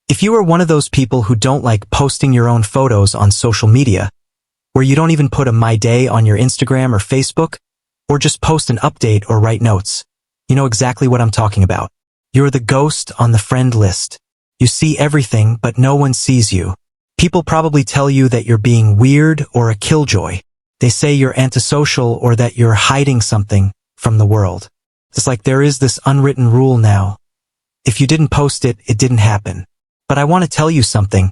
If you are one of those people who don't like posting your own photos on social media, where you don't even put a My Day on your Instagram or Facebook, or just post an update or write notes, you know exactly what I'm talking about. You're the ghost on the friend list. You see everything, but no one sees you. People probably tell you that you're being weird or a killjoy. They say you're antisocial or that you're hiding something from the world. It's like there is this unwritten rule now. If you didn't post it, it didn't happen. But I want to tell you something.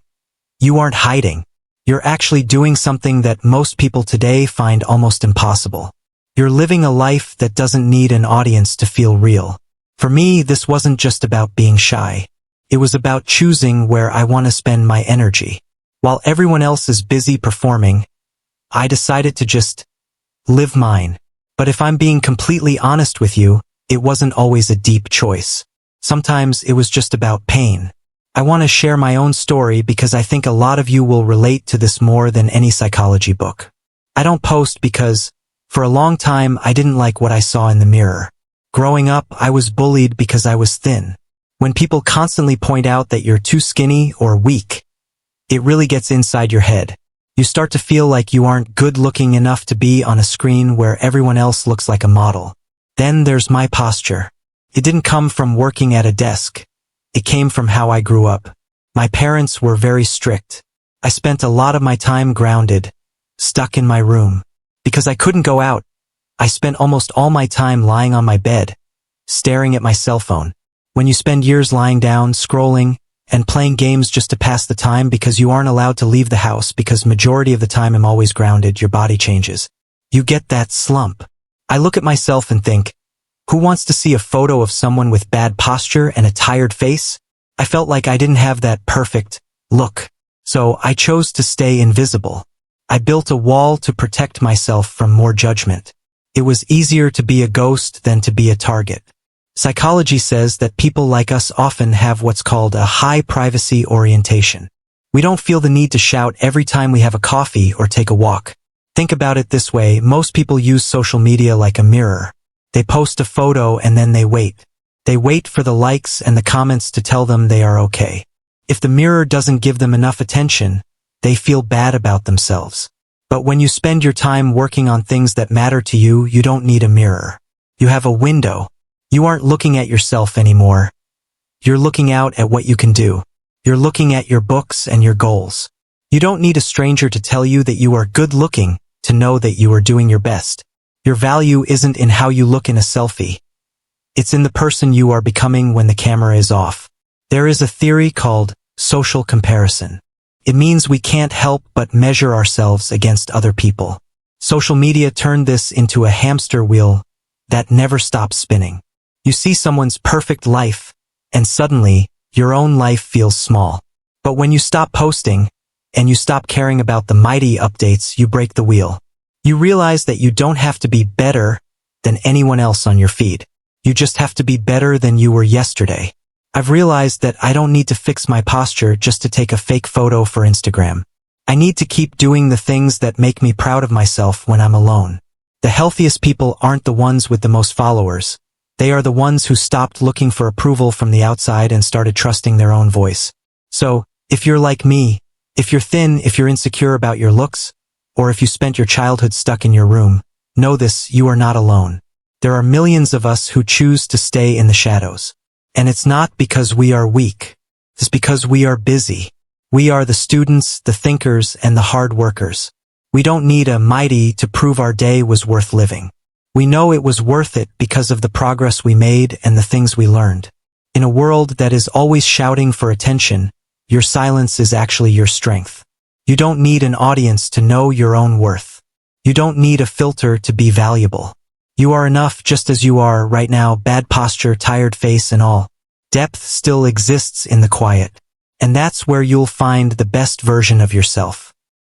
You aren't hiding. You're actually doing something that most people today find almost impossible. You're living a life that doesn't need an audience to feel real. For me, this wasn't just about being shy. It was about choosing where I want to spend my energy. While everyone else is busy performing, I decided to just live mine. But if I'm being completely honest with you, it wasn't always a deep choice. Sometimes it was just about pain. I want to share my own story because I think a lot of you will relate to this more than any psychology book. I don't post because, for a long time, I didn't like what I saw in the mirror. Growing up, I was bullied because I was thin. When people constantly point out that you're too skinny or weak, it really gets inside your head. You start to feel like you aren't good looking enough to be on a screen where everyone else looks like a model. Then there's my posture. It didn't come from working at a desk. It came from how I grew up. My parents were very strict. I spent a lot of my time grounded, stuck in my room. Because I couldn't go out, I spent almost all my time lying on my bed, staring at my cell phone. When you spend years lying down, scrolling, and playing games just to pass the time because you aren't allowed to leave the house because majority of the time I'm always grounded, your body changes. You get that slump. I look at myself and think, who wants to see a photo of someone with bad posture and a tired face? I felt like I didn't have that perfect look. So I chose to stay invisible. I built a wall to protect myself from more judgment. It was easier to be a ghost than to be a target. Psychology says that people like us often have what's called a high privacy orientation. We don't feel the need to shout every time we have a coffee or take a walk. Think about it this way, most people use social media like a mirror. They post a photo and then they wait. They wait for the likes and the comments to tell them they are okay. If the mirror doesn't give them enough attention, they feel bad about themselves. But when you spend your time working on things that matter to you, you don't need a mirror. You have a window. You aren't looking at yourself anymore. You're looking out at what you can do. You're looking at your books and your goals. You don't need a stranger to tell you that you are good looking to know that you are doing your best. Your value isn't in how you look in a selfie. It's in the person you are becoming when the camera is off. There is a theory called social comparison. It means we can't help but measure ourselves against other people. Social media turned this into a hamster wheel that never stops spinning. You see someone's perfect life, and suddenly, your own life feels small. But when you stop posting, and you stop caring about the mighty updates, you break the wheel. You realize that you don't have to be better than anyone else on your feed. You just have to be better than you were yesterday. I've realized that I don't need to fix my posture just to take a fake photo for Instagram. I need to keep doing the things that make me proud of myself when I'm alone. The healthiest people aren't the ones with the most followers. They are the ones who stopped looking for approval from the outside and started trusting their own voice. So, if you're like me, if you're thin, if you're insecure about your looks, or if you spent your childhood stuck in your room, know this, you are not alone. There are millions of us who choose to stay in the shadows. And it's not because we are weak. It's because we are busy. We are the students, the thinkers, and the hard workers. We don't need a mighty to prove our day was worth living. We know it was worth it because of the progress we made and the things we learned. In a world that is always shouting for attention, your silence is actually your strength. You don't need an audience to know your own worth. You don't need a filter to be valuable. You are enough just as you are right now, bad posture, tired face and all. Depth still exists in the quiet. And that's where you'll find the best version of yourself.